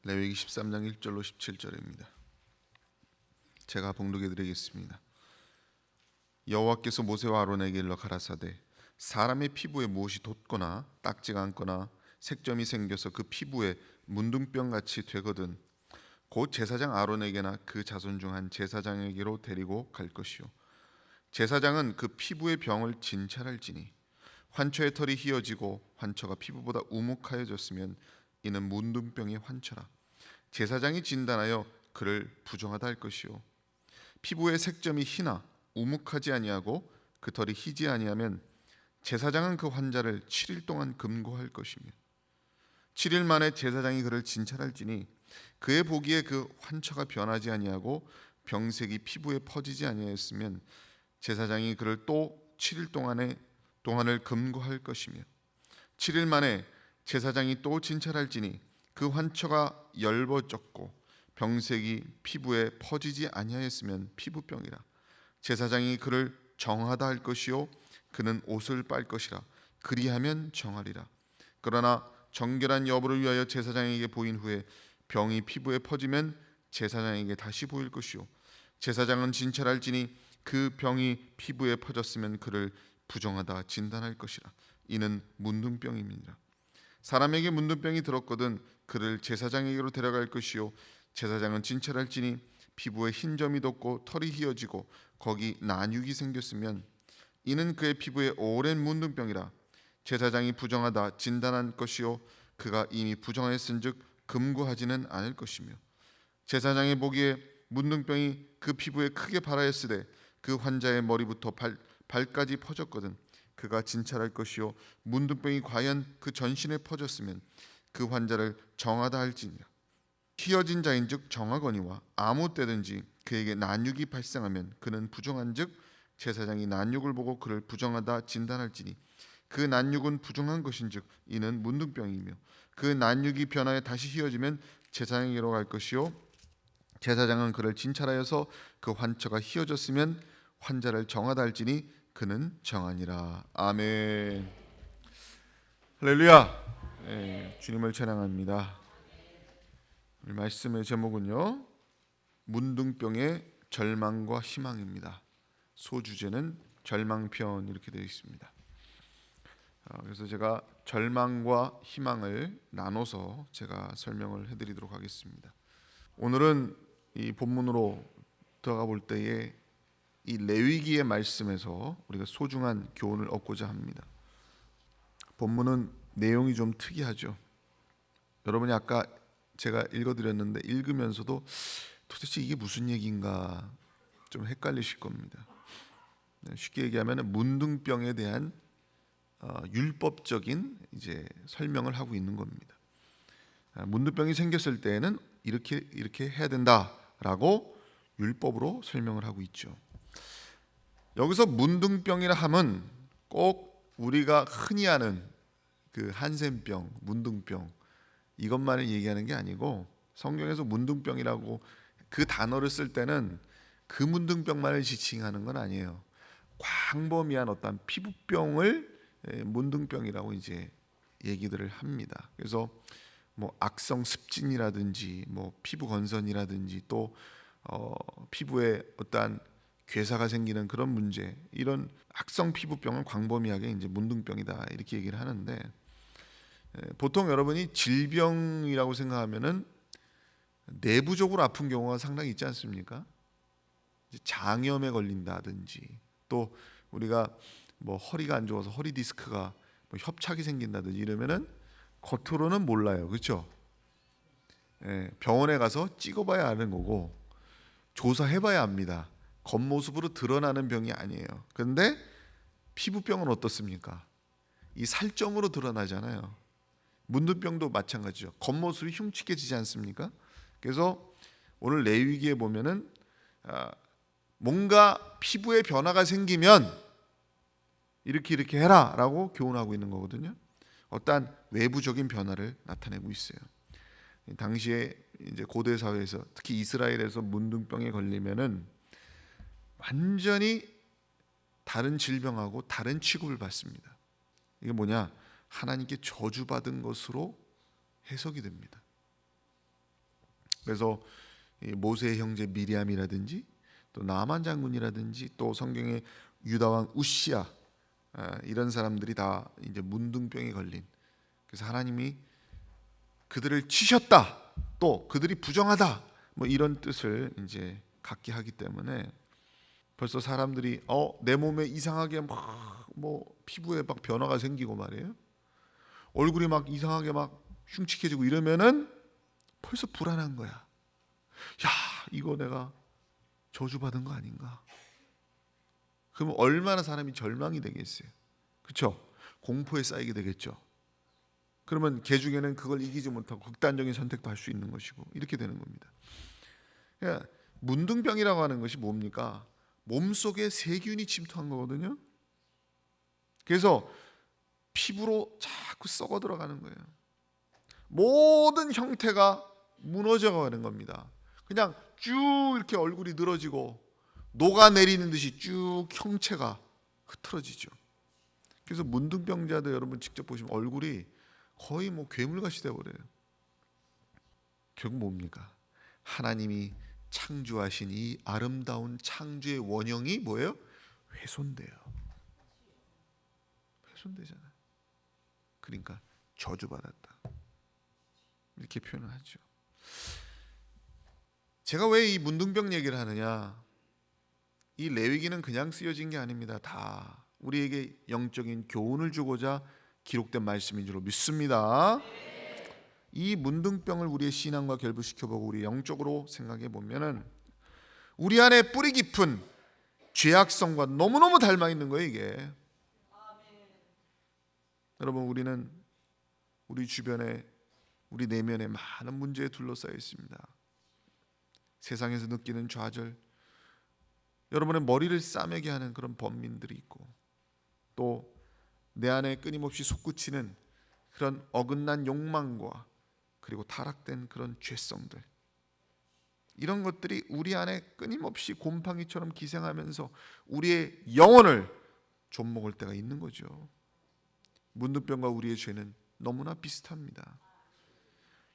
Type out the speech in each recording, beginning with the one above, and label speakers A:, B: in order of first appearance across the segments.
A: 레위기 13장 1절로 17절입니다. 제가 봉독해 드리겠습니다. 여호와께서 모세와 아론에게 일러 가라사대 사람의 피부에 무엇이 돋거나 딱지가 앉거나 색점이 생겨서 그 피부에 문둥병같이 되거든 곧 제사장 아론에게나 그 자손 중 한 제사장에게로 데리고 갈 것이요 제사장은 그 피부의 병을 진찰할지니 환처의 털이 휘어지고 환처가 피부보다 우묵하여졌으면 이는 문둥병의 환처라. 제사장이 진단하여 그를 부정하다 할 것이요 피부의 색점이 희나 우묵하지 아니하고 그 털이 희지 아니하면 제사장은 그 환자를 7일 동안 금고할 것이며 7일 만에 제사장이 그를 진찰할지니 그의 보기에 그 환처가 변하지 아니하고 병색이 피부에 퍼지지 아니하였으면 제사장이 그를 또 7일 동안을 금고할 것이며 7일 만에 제사장이 또 진찰할지니 그 환처가 엷어졌고 병색이 피부에 퍼지지 아니하였으면 피부병이라. 제사장이 그를 정하다 할 것이요 그는 옷을 빨 것이라. 그리하면 정하리라. 그러나 정결한 여부를 위하여 제사장에게 보인 후에 병이 피부에 퍼지면 제사장에게 다시 보일 것이요 제사장은 진찰할지니 그 병이 피부에 퍼졌으면 그를 부정하다 진단할 것이라. 이는 문둥병입니다. 사람에게 문둥병이 들었거든 그를 제사장에게로 데려갈 것이요 제사장은 진찰할지니 피부에 흰 점이 돋고 털이 휘어지고 거기 난육이 생겼으면 이는 그의 피부에 오랜 문둥병이라. 제사장이 부정하다 진단한 것이요 그가 이미 부정하였은즉 금고하지는 않을 것이며 제사장이 보기에 문둥병이 그 피부에 크게 발하였으되 그 환자의 머리부터 발까지 퍼졌거든 그가 진찰할 것이요 문둥병이 과연 그 전신에 퍼졌으면 그 환자를 정하다 할지니라. 휘어진 자인즉 정하거니와 아무 때든지 그에게 난육이 발생하면 그는 부정한즉 제사장이 난육을 보고 그를 부정하다 진단할지니 그 난육은 부정한 것인즉 이는 문둥병이며 그 난육이 변하여 다시 휘어지면 제사장에게로 갈 것이요 제사장은 그를 진찰하여서 그 환처가 휘어졌으면 환자를 정하다 할지니 그는 정하니라. 아멘. 할렐루야. 주님을 찬양합니다. 오늘 말씀의 제목은요 문둥병의 절망과 희망입니다. 소주제는 절망편 이렇게 되어 있습니다. 그래서 제가 절망과 희망을 나눠서 제가 설명을 해드리도록 하겠습니다. 오늘은 이 본문으로 들어가 볼 때에 이 레위기의 말씀에서 우리가 소중한 교훈을 얻고자 합니다. 본문은 내용이 좀 특이하죠. 여러분이 아까 제가 읽어드렸는데 읽으면서도 도대체 이게 무슨 얘기인가 좀 헷갈리실 겁니다. 쉽게 얘기하면 문둥병에 대한 율법적인 이제 설명을 하고 있는 겁니다. 문둥병이 생겼을 때에는 이렇게 해야 된다라고 율법으로 설명을 하고 있죠. 여기서 문둥병이라 함은 꼭 우리가 흔히 아는 그 한센병, 문둥병 이것만을 얘기하는 게 아니고 성경에서 문둥병이라고 그 단어를 쓸 때는 그 문둥병만을 지칭하는 건 아니에요. 광범위한 어떤 피부병을 문둥병이라고 이제 얘기들을 합니다. 그래서 뭐 악성 습진이라든지 뭐 피부 건선이라든지 또 피부에 어떠한 괴사가 생기는 그런 문제, 이런 악성 피부병은 광범위하게 이제 문둥병이다 이렇게 얘기를 하는데 보통 여러분이 질병이라고 생각하면은 내부적으로 아픈 경우가 상당히 있지 않습니까? 장염에 걸린다든지 또 우리가 뭐 허리가 안 좋아서 허리 디스크가 뭐 협착이 생긴다든지 이러면은 겉으로는 몰라요, 그렇죠? 병원에 가서 찍어봐야 아는 거고 조사해봐야 압니다. 겉모습으로 드러나는 병이 아니에요. 그런데 피부병은 어떻습니까? 이 살점으로 드러나잖아요. 문둥병도 마찬가지죠. 겉모습이 흉측해지지 않습니까? 그래서 오늘 레위기에 보면은 뭔가 피부에 변화가 생기면 이렇게 해라라고 교훈하고 있는 거거든요. 어떠한 외부적인 변화를 나타내고 있어요. 당시에 이제 고대 사회에서 특히 이스라엘에서 문둥병에 걸리면은 완전히 다른 질병하고 다른 취급을 받습니다. 이게 뭐냐? 하나님께 저주받은 것으로 해석이 됩니다. 그래서 이 모세의 형제 미리암이라든지 또 나만 장군이라든지 또 성경의 유다 왕 우시야, 이런 사람들이 다 이제 문둥병에 걸린, 그래서 하나님이 그들을 치셨다, 또 그들이 부정하다, 뭐 이런 뜻을 이제 갖게 하기 때문에 벌써 사람들이 내 몸에 이상하게 막 뭐 피부에 막 변화가 생기고 말이에요. 얼굴이 막 이상하게 막 흉측해지고 이러면은 벌써 불안한 거야. 야, 이거 내가 저주받은 거 아닌가? 그러면 얼마나 사람이 절망이 되겠어요. 그렇죠? 공포에 쌓이게 되겠죠. 그러면 개 중에는 그걸 이기지 못하고 극단적인 선택도 할 수 있는 것이고 이렇게 되는 겁니다. 그러니까 문둥병이라고 하는 것이 뭡니까? 몸속에 세균이 침투한 거거든요. 그래서 피부로 자꾸 썩어 들어가는 거예요. 모든 형태가 무너져 가는 겁니다. 그냥 쭉 이렇게 얼굴이 늘어지고 녹아내리는 듯이 쭉 형체가 흐트러지죠. 그래서 문둥병자들 여러분 직접 보시면 얼굴이 거의 뭐 괴물같이 되어버려요. 결국 뭡니까? 하나님이 창조하신 이 아름다운 창조의 원형이 뭐예요? 훼손돼요. 훼손되잖아요. 그러니까 저주받았다, 이렇게 표현을 하죠. 제가 왜 이 문둥병 얘기를 하느냐, 이 레위기는 그냥 쓰여진 게 아닙니다. 다 우리에게 영적인 교훈을 주고자 기록된 말씀인 줄 믿습니다. 이 문둥병을 우리의 신앙과 결부시켜보고 우리 영적으로 생각해 보면은 우리 안에 뿌리 깊은 죄악성과 너무너무 닮아 있는 거예요, 이게. 여러분, 우리는 우리 주변에, 우리 내면에 많은 문제에 둘러싸여 있습니다. 세상에서 느끼는 좌절, 여러분의 머리를 싸매게 하는 그런 범민들이 있고, 또 내 안에 끊임없이 솟구치는 그런 어긋난 욕망과 그리고 타락된 그런 죄성들, 이런 것들이 우리 안에 끊임없이 곰팡이처럼 기생하면서 우리의 영혼을 좀먹을 때가 있는 거죠. 문둥병과 우리의 죄는 너무나 비슷합니다.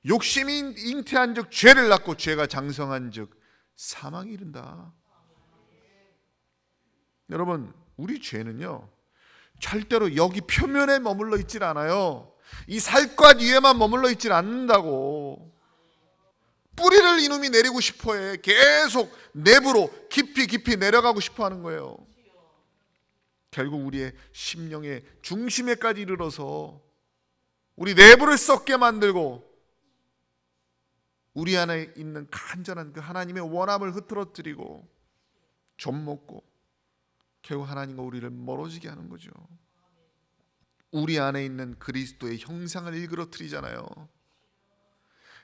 A: 욕심이 잉태한 즉 죄를 낳고 죄가 장성한 즉 사망이 이른다. 여러분, 우리 죄는요 절대로 여기 표면에 머물러 있질 않아요. 이 살갗 위에만 머물러 있질 않는다고. 뿌리를 이놈이 내리고 싶어해. 계속 내부로 깊이 내려가고 싶어하는 거예요. 결국 우리의 심령의 중심에까지 이르러서 우리 내부를 썩게 만들고 우리 안에 있는 간절한 그 하나님의 원함을 흐트러뜨리고 좀먹고 결국 하나님과 우리를 멀어지게 하는 거죠. 우리 안에 있는 그리스도의 형상을 일그러뜨리잖아요.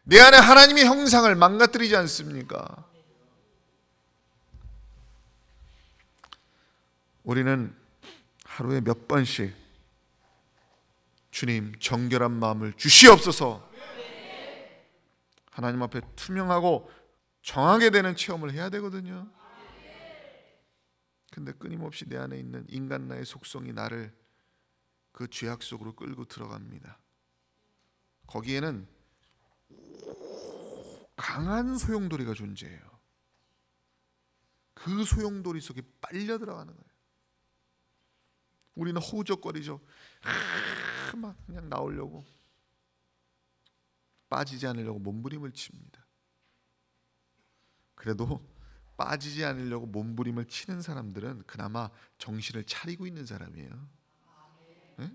A: 내 안에 하나님의 형상을 망가뜨리지 않습니까? 우리는 하루에 몇 번씩 주님 정결한 마음을 주시옵소서, 하나님 앞에 투명하고 정하게 되는 체험을 해야 되거든요. 근데 끊임없이 내 안에 있는 인간 나의 속성이 나를 그 죄악 속으로 끌고 들어갑니다. 거기에는 강한 소용돌이가 존재해요. 그 소용돌이 속에 빨려 들어가는 거예요. 우리는 허우적거리죠. 막 그냥 나오려고, 빠지지 않으려고 몸부림을 칩니다. 그래도 빠지지 않으려고 몸부림을 치는 사람들은 그나마 정신을 차리고 있는 사람이에요. 네?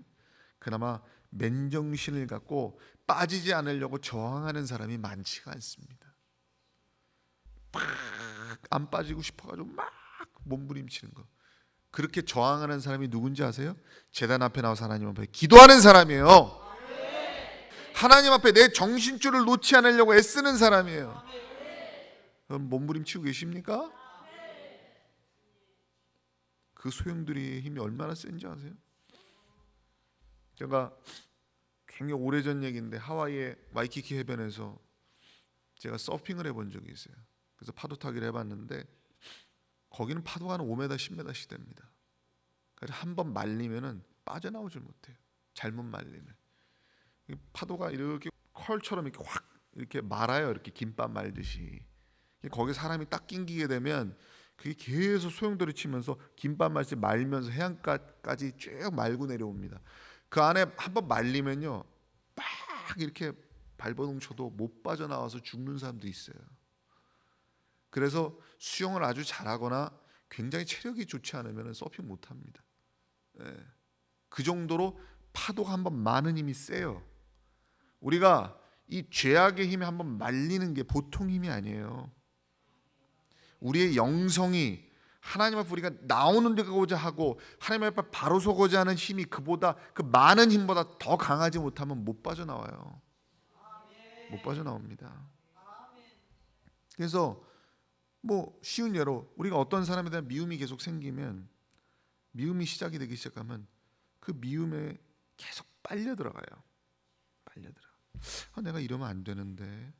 A: 그나마 맨정신을 갖고 빠지지 않으려고 저항하는 사람이 많지가 않습니다. 막 안 빠지고 싶어가지고 막 몸부림치는 거. 그렇게 저항하는 사람이 누군지 아세요? 제단 앞에 나와서 하나님 앞에 기도하는 사람이에요. 하나님 앞에 내 정신줄을 놓지 않으려고 애쓰는 사람이에요. 그럼 몸부림치고 계십니까? 그 소용돌이의 힘이 얼마나 센지 아세요? 제가 굉장히 오래전 얘기인데 하와이의 와이키키 해변에서 제가 서핑을 해본 적이 있어요. 그래서 파도 타기를 해봤는데 거기는 파도가 한 5m, 10m씩 됩니다. 그래서 한번 말리면은 빠져나오질 못해요. 잘못 말리면 파도가 이렇게 컬처럼 이렇게 확 이렇게 말아요. 이렇게 김밥 말듯이. 거기 사람이 딱 낑기게 되면 그게 계속 소용돌이 치면서 김밥 말듯이 말면서 해안가까지 쭉 말고 내려옵니다. 그 안에 한번 말리면요, 막 이렇게 발버둥 쳐도 못 빠져나와서 죽는 사람도 있어요. 그래서 수영을 아주 잘하거나 굉장히 체력이 좋지 않으면 서핑 못합니다. 그 정도로 파도가 한번 많은 힘이 세요. 우리가 이 죄악의 힘에 한번 말리는 게 보통 힘이 아니에요. 우리의 영성이 하나님 앞에 우리가 나오는 데 가고자 하고 하나님 앞에 바로 서고자 하는 힘이 그보다 그 많은 힘보다 더 강하지 못하면 못 빠져나와요. 못 빠져나옵니다. 그래서 뭐 쉬운 예로 우리가 어떤 사람에 대한 미움이 계속 생기면, 미움이 시작이 되기 시작하면 그 미움에 계속 빨려 들어가요. 빨려 들어가. 내가 이러면 안 되는데,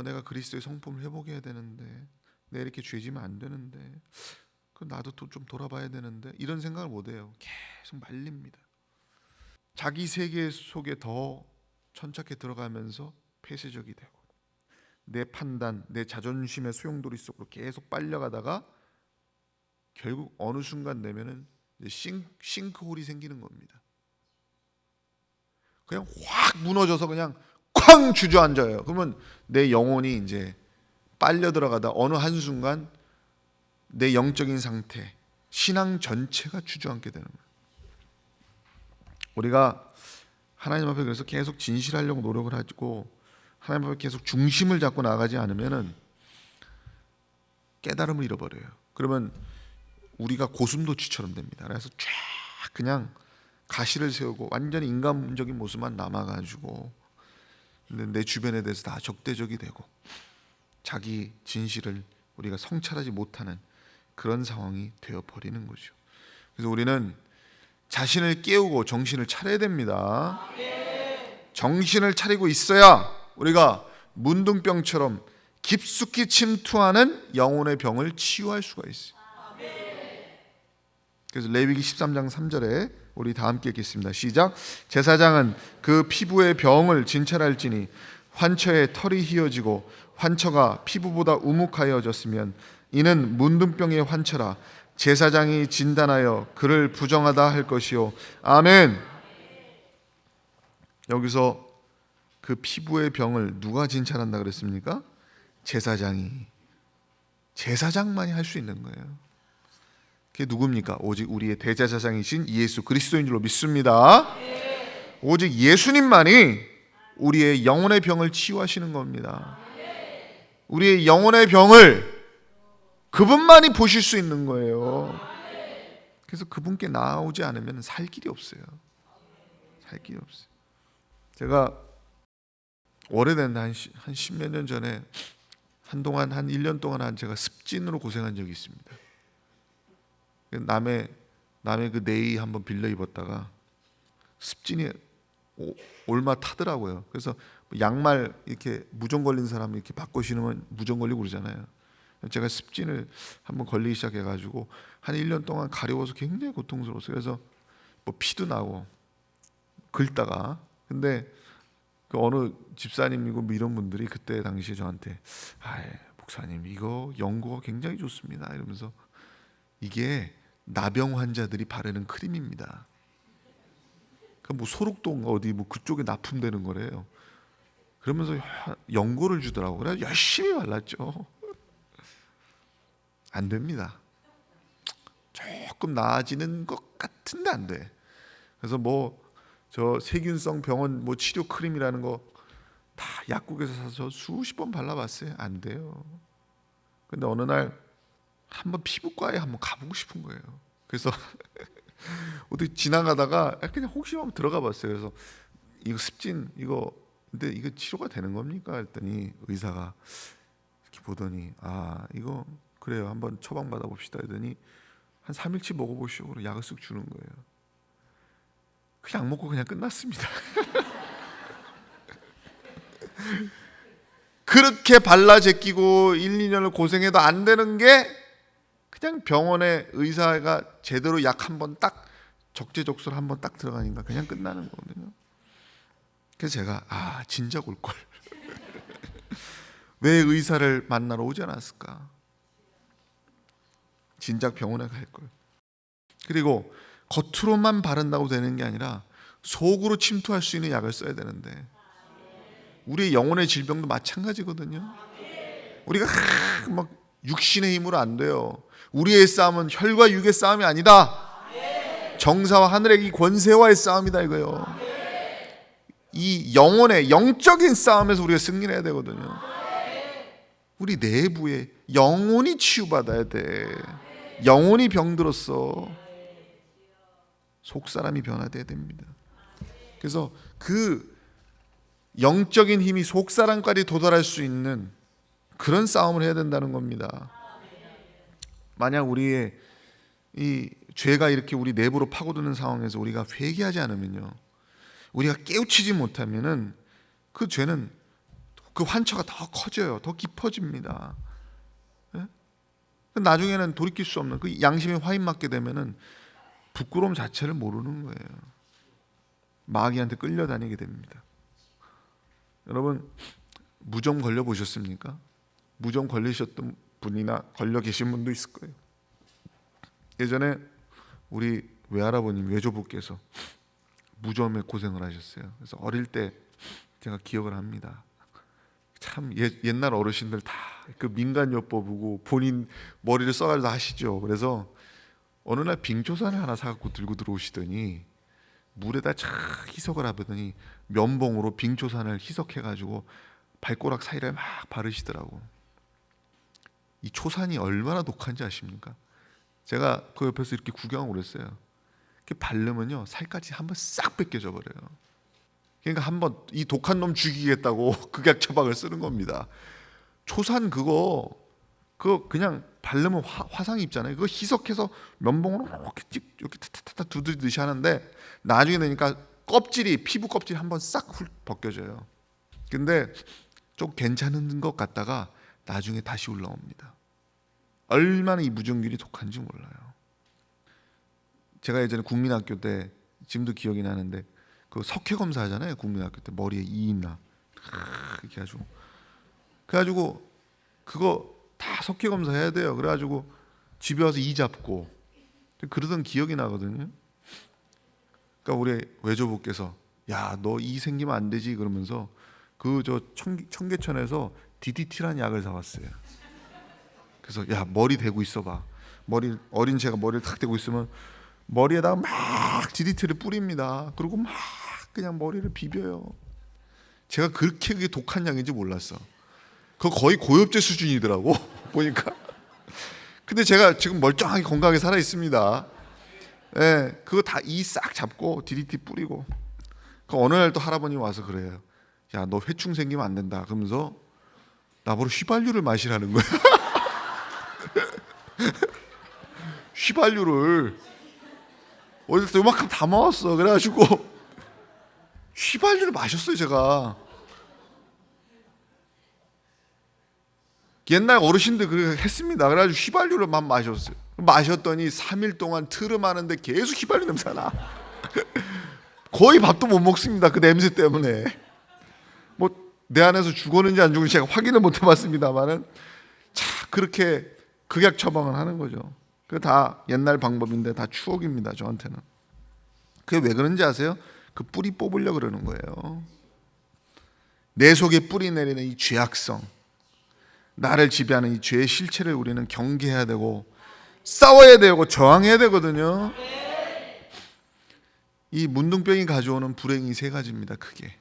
A: 내가 그리스도의 성품을 회복해야 되는데, 내가 이렇게 죄지면 안 되는데, 그럼 나도 또 좀 돌아봐야 되는데, 이런 생각을 못 해요. 계속 말립니다. 자기 세계 속에 더 천착해 들어가면서 폐쇄적이 되고, 내 판단, 내 자존심의 소용돌이 속으로 계속 빨려가다가 결국 어느 순간 되면은 싱크홀이 생기는 겁니다. 그냥 확 무너져서 그냥 쾅 주저앉아요. 그러면 내 영혼이 이제 빨려 들어가다 어느 한순간 내 영적인 상태, 신앙 전체가 주저앉게 되는 거예요. 우리가 하나님 앞에 그래서 계속 진실하려고 노력을 하고 하나님 앞에 계속 중심을 잡고 나가지 않으면은 깨달음을 잃어버려요. 그러면 우리가 고슴도치처럼 됩니다. 그래서 쫙 그냥 가시를 세우고 완전히 인간적인 모습만 남아가지고 내 주변에 대해서 다 적대적이 되고 자기 진실을 우리가 성찰하지 못하는 그런 상황이 되어버리는 거죠. 그래서 우리는 자신을 깨우고 정신을 차려야 됩니다. 정신을 차리고 있어야 우리가 문둥병처럼 깊숙이 침투하는 영혼의 병을 치유할 수가 있어요. 그래서 레위기 13장 3절에 우리 다 함께 읽겠습니다. 시작. 제사장은 그 피부의 병을 진찰할지니 환처에 털이 휘어지고 환처가 피부보다 우묵하여졌으면 이는 문둥병의 환처라. 제사장이 진단하여 그를 부정하다 할 것이요. 아멘. 여기서 그 피부의 병을 누가 진찰한다 그랬습니까? 제사장이. 제사장만이 할 수 있는 거예요. 그게 누굽니까? 오직 우리의 대제사장이신 예수 그리스도인 줄로 믿습니다. 오직 예수님만이 우리의 영혼의 병을 치유하시는 겁니다. 우리의 영혼의 병을 그분만이 보실 수 있는 거예요. 그래서 그분께 나오지 않으면 살 길이 없어요. 살 길이 없어요. 제가 오래된 한 10몇 년 전에 한동안 한 1년 동안 제가 습진으로 고생한 적이 있습니다. 남의 그 네이 한번 빌려 입었다가 습진이 올마 타더라고요. 그래서 양말 이렇게 무좀 걸린 사람 이렇게 바꿔 신으면 무좀 걸리고 그러잖아요. 제가 습진을 한번 걸리기 시작해가지고 한 1년 동안 가려워서 굉장히 고통스러웠어요. 그래서 뭐 피도 나고 긁다가 근데 그 어느 집사님이고 뭐 이런 분들이 그때 당시에 저한테 목사님 이거 연고가 굉장히 좋습니다 이러면서 이게 나병 환자들이 바르는 크림입니다. 그 뭐 소록동 어디 뭐 그쪽에 납품되는 거래요. 그러면서 연고를 주더라고. 그래서 열심히 발랐죠. 안 됩니다. 조금 나아지는 것 같은데 안 돼. 그래서 뭐 저 세균성 병원 뭐 치료 크림이라는 거 다 약국에서 사서 수십 번 발라봤어요. 안 돼요. 근데 어느 날 한번 피부과에 한번 가보고 싶은 거예요. 그래서 어떻게 지나가다가 그냥 혹시 한번 들어가봤어요. 그래서 이거 습진 이거 근데 이거 치료가 되는 겁니까? 했더니 의사가 이렇게 보더니 이거 그래요. 한번 처방 받아봅시다. 했더니 한 3일치 먹어보시오. 그리고 약을 쓱 주는 거예요. 그 약 먹고 그냥 끝났습니다. 그렇게 발라 제끼고 1, 2년을 고생해도 안 되는 게 그냥 병원에 의사가 제대로 약 한번 딱 적재적소로 한번 딱 들어가니까 그냥 끝나는 거거든요. 그래서 제가 진작 올걸. 왜 의사를 만나러 오지 않았을까? 진작 병원에 갈 걸. 그리고 겉으로만 바른다고 되는 게 아니라 속으로 침투할 수 있는 약을 써야 되는데, 우리의 영혼의 질병도 마찬가지거든요. 우리가 막 육신의 힘으로 안 돼요. 우리의 싸움은 혈과 육의 싸움이 아니다. 정사와 하늘의 이 권세와의 싸움이다 이거요. 이 영혼의 영적인 싸움에서 우리가 승리를 해야 되거든요. 우리 내부에 영혼이 치유받아야 돼. 영혼이 병들었어. 속사람이 변화돼야 됩니다. 그래서 그 영적인 힘이 속사람까지 도달할 수 있는 그런 싸움을 해야 된다는 겁니다. 만약 우리의 이 죄가 이렇게 우리 내부로 파고드는 상황에서 우리가 회개하지 않으면요, 우리가 깨우치지 못하면은 그 죄는, 그 환처가 더 커져요. 더 깊어집니다. 예? 나중에는 돌이킬 수 없는 그 양심에 화인 맞게 되면은 부끄러움 자체를 모르는 거예요. 마귀한테 끌려다니게 됩니다. 여러분, 무좀 걸려 보셨습니까? 무좀 걸리셨던 분이나 걸려 계신 분도 있을 거예요. 예전에 우리 외할아버님, 외조부께서 무좀에 고생을 하셨어요. 그래서 어릴 때 제가 기억을 합니다. 참 옛날 어르신들 다 그 민간요법 보고 본인 머리를 써가지고 하시죠. 그래서 어느 날 빙초산을 하나 사갖고 들고 들어오시더니 물에다 착 희석을 하더니 면봉으로 빙초산을 희석해가지고 발가락 사이를 막 바르시더라고. 이 초산이 얼마나 독한지 아십니까? 제가 그 옆에서 이렇게 구경하고 그랬어요. 이렇게 바르면요, 살까지 한번 싹 벗겨져 버려요. 그러니까 한번 이 독한 놈 죽이겠다고 극약 처방을 쓰는 겁니다. 초산 그거 그냥 바르면 화상 입잖아요. 그거 희석해서 면봉으로 이렇게 타타타 두드리듯이 하는데 나중에 되니까 피부 껍질이 한번 싹 벗겨져요. 근데 좀 괜찮은 것 같다가 나중에 다시 올라옵니다. 얼마나 이 무좀균이 독한지 몰라요. 제가 예전에 국민학교 때, 지금도 기억이 나는데, 그 석회 검사 하잖아요. 국민학교 때 머리에 이 있나 이렇게 그래가지고 그거 다 석회 검사 해야 돼요. 그래가지고 집에 와서 이 잡고 그러던 기억이 나거든요. 그러니까 우리 외조부께서 야, 너 이 생기면 안 되지 그러면서 그 저 청계천에서 DDT라는 약을 사왔어요. 그래서 야, 머리 대고 있어봐. 어린 제가 머리를 탁 대고 있으면 머리에다가 막 DDT를 뿌립니다. 그리고 막 그냥 머리를 비벼요. 제가 그렇게 그게 독한 약인지 몰랐어. 그거 거의 고엽제 수준이더라고 보니까. 근데 제가 지금 멀쩡하게 건강하게 살아 있습니다. 예, 그거 다 이 싹 잡고 DDT 뿌리고. 그 어느 날 또 할아버님 와서 그래요. 야, 너 회충 생기면 안 된다. 그러면서 나보고 휘발유를 마시라는 거야. 휘발유를 어디서 요만큼 다 먹었어. 그래가지고 휘발유를 마셨어요. 제가 옛날 어르신들 그렇게 했습니다. 그래가지고 휘발유를만 마셨어요. 마셨더니 3일 동안 트름하는데 계속 휘발유 냄새가 나. 거의 밥도 못 먹습니다. 그 냄새 때문에. 뭐 내 안에서 죽었는지 안 죽었는지 제가 확인을 못 해봤습니다만은 자, 그렇게 극약 처방을 하는 거죠. 그 다 옛날 방법인데 다 추억입니다. 저한테는. 그게 왜 그런지 아세요? 그 뿌리 뽑으려고 그러는 거예요. 내 속에 뿌리 내리는 이 죄악성, 나를 지배하는 이 죄의 실체를 우리는 경계해야 되고 싸워야 되고 저항해야 되거든요. 이 문둥병이 가져오는 불행이 세 가지입니다. 크게.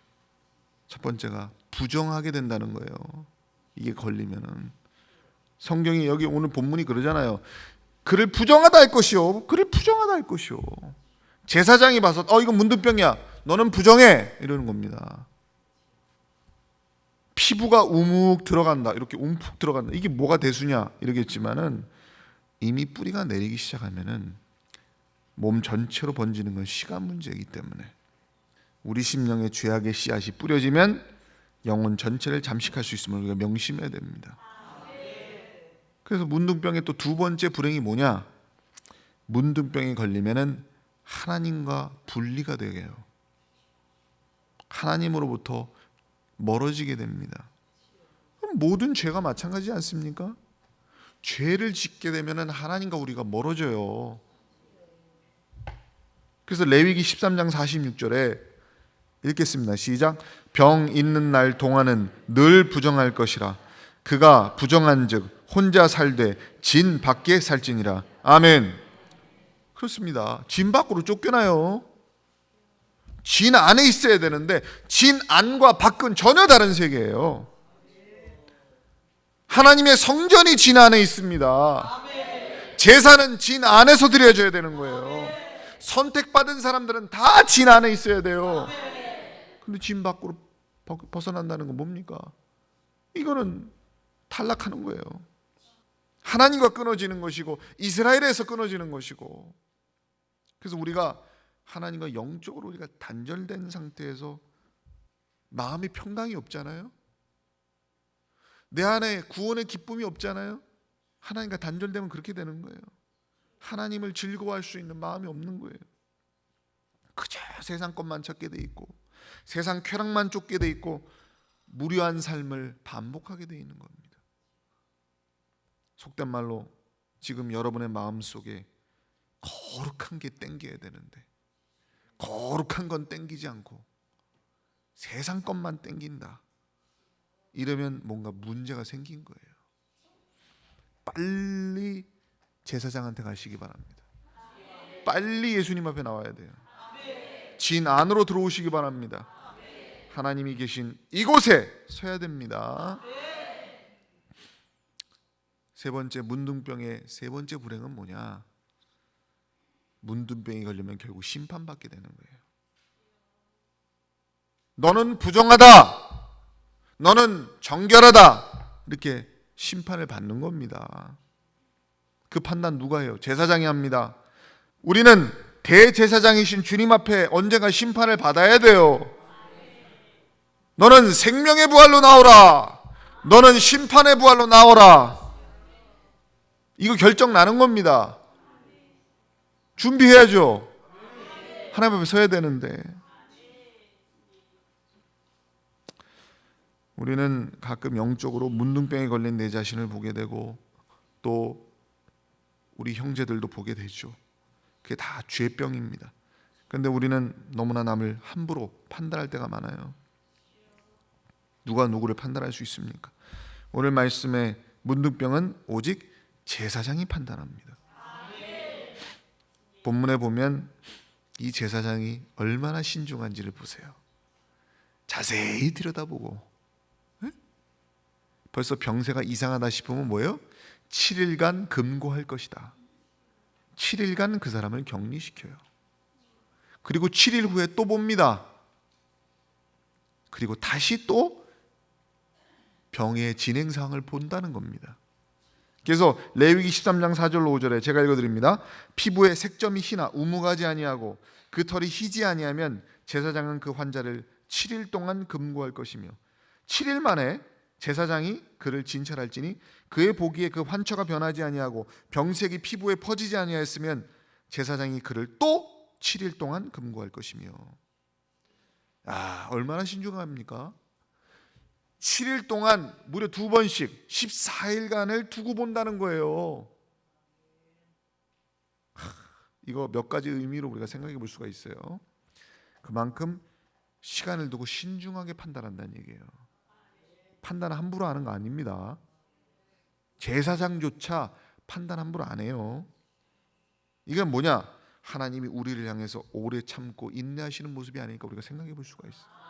A: 첫 번째가 부정하게 된다는 거예요. 이게 걸리면은. 성경이 여기 오늘 본문이 그러잖아요. 그를 부정하다 할 것이요, 그를 부정하다 할 것이요. 제사장이 봐서 이건 문둥병이야, 너는 부정해, 이러는 겁니다. 피부가 우묵 들어간다, 이렇게 움푹 들어간다, 이게 뭐가 대수냐 이러겠지만은 이미 뿌리가 내리기 시작하면은 몸 전체로 번지는 건 시간 문제이기 때문에 우리 심령에 죄악의 씨앗이 뿌려지면 영혼 전체를 잠식할 수 있음을 우리가 명심해야 됩니다. 그래서 문둥병의 또 두 번째 불행이 뭐냐? 문둥병이 걸리면은 하나님과 분리가 되게 해요. 하나님으로부터 멀어지게 됩니다. 모든 죄가 마찬가지지 않습니까? 죄를 짓게 되면 하나님과 우리가 멀어져요. 그래서 레위기 13장 46절에 읽겠습니다. 시작. 병 있는 날 동안은 늘 부정할 것이라. 그가 부정한즉 혼자 살되 진 밖에 살지니라. 아멘. 그렇습니다. 진 밖으로 쫓겨나요. 진 안에 있어야 되는데 진 안과 밖은 전혀 다른 세계예요. 하나님의 성전이 진 안에 있습니다. 제사는 진 안에서 드려져야 되는 거예요. 선택받은 사람들은 다 진 안에 있어야 돼요. 근데 진 밖으로 벗어난다는 건 뭡니까? 이거는 탈락하는 거예요. 하나님과 끊어지는 것이고 이스라엘에서 끊어지는 것이고. 그래서 우리가 하나님과 영적으로 우리가 단절된 상태에서 마음이 평강이 없잖아요. 내 안에 구원의 기쁨이 없잖아요. 하나님과 단절되면 그렇게 되는 거예요. 하나님을 즐거워할 수 있는 마음이 없는 거예요. 그저 세상 것만 찾게 돼 있고 세상 쾌락만 쫓게 돼 있고 무료한 삶을 반복하게 돼 있는 겁니다. 속된 말로 지금 여러분의 마음속에 거룩한 게 땡겨야 되는데 거룩한 건 땡기지 않고 세상 것만 땡긴다. 이러면 뭔가 문제가 생긴 거예요. 빨리 제사장한테 가시기 바랍니다. 빨리 예수님 앞에 나와야 돼요. 진 안으로 들어오시기 바랍니다. 하나님이 계신 이곳에 서야 됩니다. 세 번째, 문둥병의 세 번째 불행은 뭐냐? 문둥병이 걸리면 결국 심판받게 되는 거예요. 너는 부정하다, 너는 정결하다, 이렇게 심판을 받는 겁니다. 그 판단 누가 해요? 제사장이 합니다. 우리는 대제사장이신 주님 앞에 언젠가 심판을 받아야 돼요. 너는 생명의 부활로 나오라, 너는 심판의 부활로 나오라. 이거 결정 나는 겁니다. 준비해야죠. 하나님 앞에 서야 되는데. 우리는 가끔 영적으로 문둥병에 걸린 내 자신을 보게 되고 또 우리 형제들도 보게 되죠. 그게 다 죄병입니다. 그런데 우리는 너무나 남을 함부로 판단할 때가 많아요. 누가 누구를 판단할 수 있습니까? 오늘 말씀의 문둥병은 오직 제사장이 판단합니다. 본문에 보면 이 제사장이 얼마나 신중한지를 보세요. 자세히 들여다보고 벌써 병세가 이상하다 싶으면 뭐예요? 7일간 금고할 것이다. 7일간 그 사람을 격리시켜요. 그리고 7일 후에 또 봅니다. 그리고 다시 또 병의 진행 상황을 본다는 겁니다. 그래서 레위기 13장 4절로 5절에 제가 읽어드립니다. 피부에 색점이 희나 우무가지 아니하고 그 털이 희지 아니하면 제사장은 그 환자를 7일 동안 금고할 것이며 7일 만에 제사장이 그를 진찰할지니 그의 보기에 그 환처가 변하지 아니하고 병색이 피부에 퍼지지 아니하였으면 제사장이 그를 또 7일 동안 금고할 것이며. 얼마나 신중합니까? 7일 동안 무려 2번씩 14일간을 두고 본다는 거예요. 이거 몇 가지 의미로 우리가 생각해 볼 수가 있어요. 그만큼 시간을 두고 신중하게 판단한다는 얘기예요. 판단 함부로 하는 거 아닙니다. 제사장조차 판단 함부로 안 해요. 이건 뭐냐? 하나님이 우리를 향해서 오래 참고 인내하시는 모습이 아닐까 우리가 생각해 볼 수가 있어요.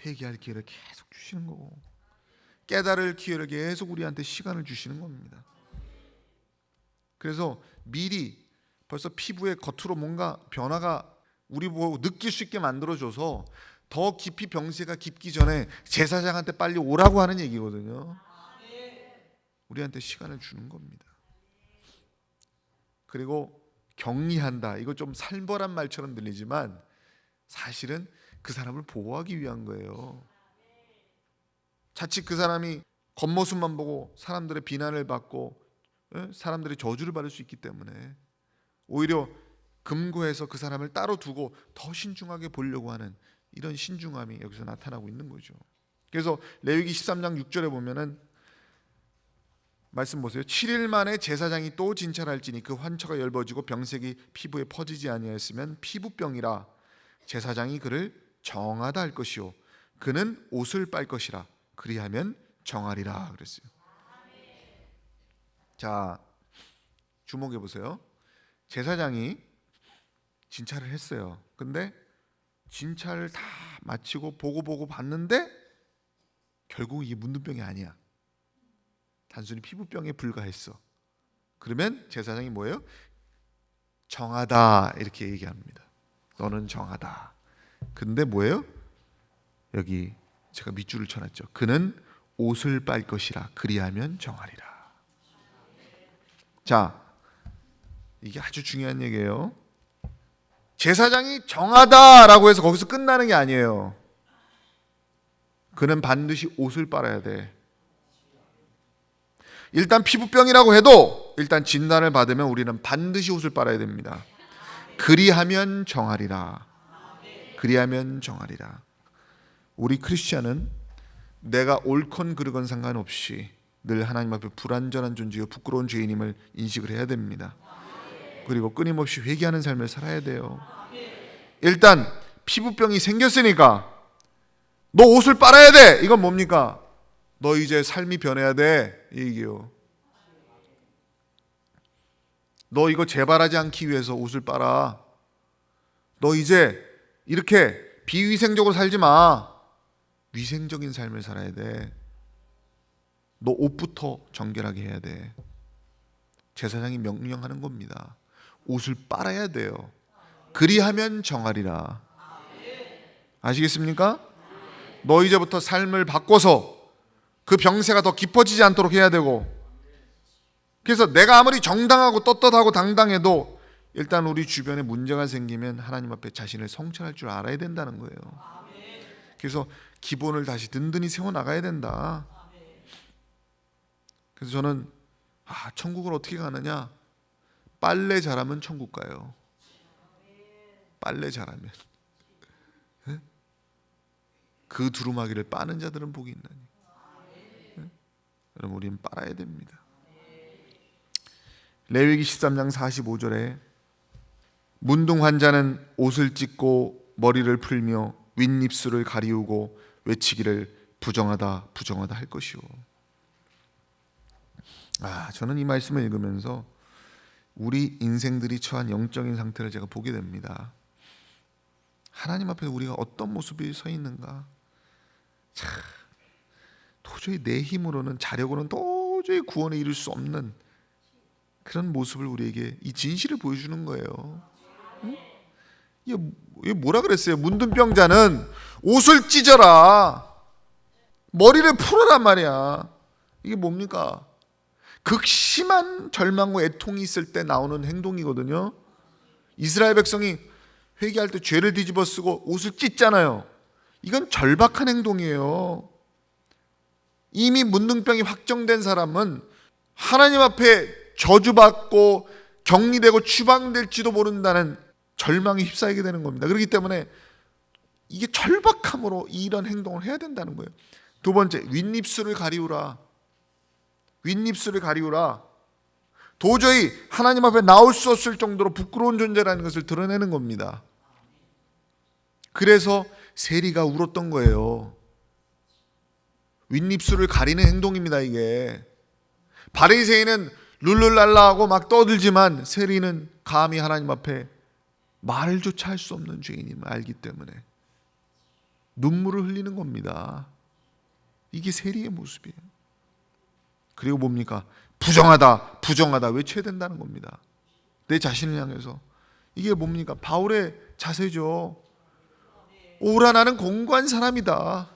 A: 회개할 기회를 계속 주시는 거고 깨달을 기회를 계속 우리한테 시간을 주시는 겁니다. 그래서 미리 벌써 피부의 겉으로 뭔가 변화가 우리 보고 느낄 수 있게 만들어줘서 더 깊이 병세가 깊기 전에 제사장한테 빨리 오라고 하는 얘기거든요. 우리한테 시간을 주는 겁니다. 그리고 격리한다. 이거 좀 살벌한 말처럼 들리지만 사실은 그 사람을 보호하기 위한 거예요. 자칫 그 사람이 겉모습만 보고 사람들의 비난을 받고 사람들의 저주를 받을 수 있기 때문에 오히려 금고해서 그 사람을 따로 두고 더 신중하게 보려고 하는 이런 신중함이 여기서 나타나고 있는 거죠. 그래서 레위기 13장 6절에 보면은 말씀 보세요. 7일 만에 제사장이 또 진찰할지니 그 환처가 열버지고 병색이 피부에 퍼지지 아니하였으면 피부병이라 제사장이 그를 정하다 할 것이요 그는 옷을 빨 것이라 그리하면 정하리라 그랬어요. 자, 주목해 보세요. 제사장이 진찰을 했어요. 근데 진찰을 다 마치고 보고 봤는데 결국 이게 문둥병이 아니야. 단순히 피부병에 불과했어. 그러면 제사장이 뭐예요? 정하다 이렇게 얘기합니다. 너는 정하다. 근데 뭐예요? 여기 제가 밑줄을 쳐놨죠. 그는 옷을 빨 것이라 그리하면 정하리라. 자, 이게 아주 중요한 얘기예요. 제사장이 정하다라고 해서 거기서 끝나는 게 아니에요. 그는 반드시 옷을 빨아야 돼. 일단 피부병이라고 해도 일단 진단을 받으면 우리는 반드시 옷을 빨아야 됩니다. 그리하면 정하리라. 그리하면 정하리라. 우리 크리스찬은 내가 옳건 그르건 상관없이 늘 하나님 앞에 불완전한 존재요 부끄러운 죄인임을 인식을 해야 됩니다. 그리고 끊임없이 회개하는 삶을 살아야 돼요. 일단 피부병이 생겼으니까 너 옷을 빨아야 돼. 이건 뭡니까? 너 이제 삶이 변해야 돼. 이 얘기요. 너 이거 재발하지 않기 위해서 옷을 빨아. 너 이제 이렇게 비위생적으로 살지 마. 위생적인 삶을 살아야 돼. 너 옷부터 정결하게 해야 돼. 제사장이 명령하는 겁니다. 옷을 빨아야 돼요. 그리하면 정하리라. 아시겠습니까? 너 이제부터 삶을 바꿔서 그 병세가 더 깊어지지 않도록 해야 되고, 그래서 내가 아무리 정당하고 떳떳하고 당당해도 일단 우리 주변에 문제가 생기면 하나님 앞에 자신을 성찰할 줄 알아야 된다는 거예요. 그래서 기본을 다시 든든히 세워나가야 된다. 그래서 저는 천국을 어떻게 가느냐? 빨래 잘하면 천국 가요. 빨래 잘하면. 그 두루마기를 빠는 자들은 복이 있나니. 여러분, 우리는 빨아야 됩니다. 레위기 13장 45절에 문둥 환자는 옷을 찢고 머리를 풀며 윗입술을 가리우고 외치기를 부정하다 부정하다 할 것이요. 저는 이 말씀을 읽으면서 우리 인생들이 처한 영적인 상태를 제가 보게 됩니다. 하나님 앞에 우리가 어떤 모습이 서 있는가. 도저히 내 힘으로는, 자력으로는 도저히 구원에 이를 수 없는 그런 모습을 우리에게 이 진실을 보여주는 거예요. 이게 뭐라 그랬어요? 문둥병자는 옷을 찢어라, 머리를 풀어란 말이야. 이게 뭡니까? 극심한 절망과 애통이 있을 때 나오는 행동이거든요. 이스라엘 백성이 회개할 때 죄를 뒤집어 쓰고 옷을 찢잖아요. 이건 절박한 행동이에요. 이미 문둥병이 확정된 사람은 하나님 앞에 저주받고 격리되고 추방될지도 모른다는 절망에 휩싸이게 되는 겁니다. 그렇기 때문에 이게 절박함으로 이런 행동을 해야 된다는 거예요. 두 번째, 윗입술을 가리우라. 윗입술을 가리우라. 도저히 하나님 앞에 나올 수 없을 정도로 부끄러운 존재라는 것을 드러내는 겁니다. 그래서 세리가 울었던 거예요. 윗입술을 가리는 행동입니다. 이게 바리새인은 룰루랄라하고 막 떠들지만 세리는 감히 하나님 앞에 말조차 할 수 없는 죄인임을 알기 때문에 눈물을 흘리는 겁니다. 이게 세리의 모습이에요. 그리고 뭡니까? 부정하다 부정하다 외쳐야 된다는 겁니다. 내 자신을 향해서. 이게 뭡니까? 바울의 자세죠. 오라, 나는 공고한 사람이다.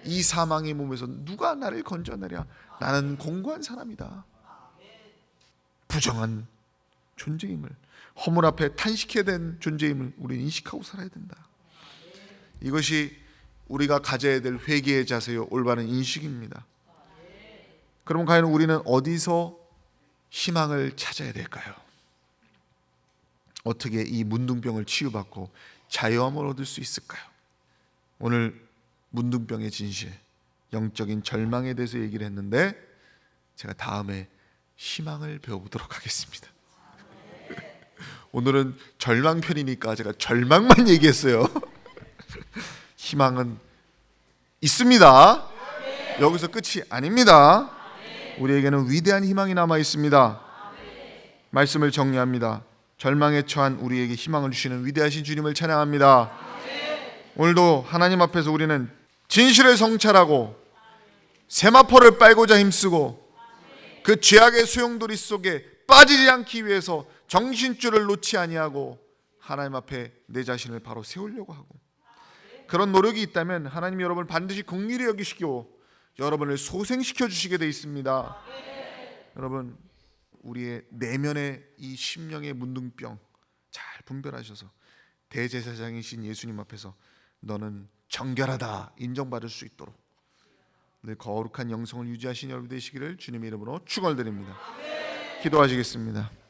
A: 이 사망의 몸에서 누가 나를 건져내랴. 나는 공고한 사람이다. 부정한 존재임을, 허물 앞에 탄식해야 된 존재임을 우리는 인식하고 살아야 된다. 이것이 우리가 가져야 될 회개의 자세요, 올바른 인식입니다. 그럼 과연 우리는 어디서 희망을 찾아야 될까요? 어떻게 이 문둥병을 치유받고 자유함을 얻을 수 있을까요? 오늘 문둥병의 진실, 영적인 절망에 대해서 얘기를 했는데 제가 다음에 희망을 배워보도록 하겠습니다. 오늘은 절망편이니까 제가 절망만 얘기했어요. 희망은 있습니다. 여기서 끝이 아닙니다. 우리에게는 위대한 희망이 남아 있습니다. 말씀을 정리합니다. 절망에 처한 우리에게 희망을 주시는 위대하신 주님을 찬양합니다. 오늘도 하나님 앞에서 우리는 진실을 성찰하고 세마포를 빨고자 힘쓰고 그 죄악의 소용돌이 속에 빠지지 않기 위해서 정신줄을 놓지 아니하고 하나님 앞에 내 자신을 바로 세우려고 하고, 그런 노력이 있다면 하나님이 여러분을 반드시 긍휼히 여기시고 여러분을 소생시켜 주시게 돼 있습니다. 여러분, 우리의 내면의 이 심령의 문둥병 잘 분별하셔서 대제사장이신 예수님 앞에서 너는 정결하다 인정받을 수 있도록 늘 거룩한 영성을 유지하신 여러분 되시기를 주님의 이름으로 축원드립니다. 기도하시겠습니다.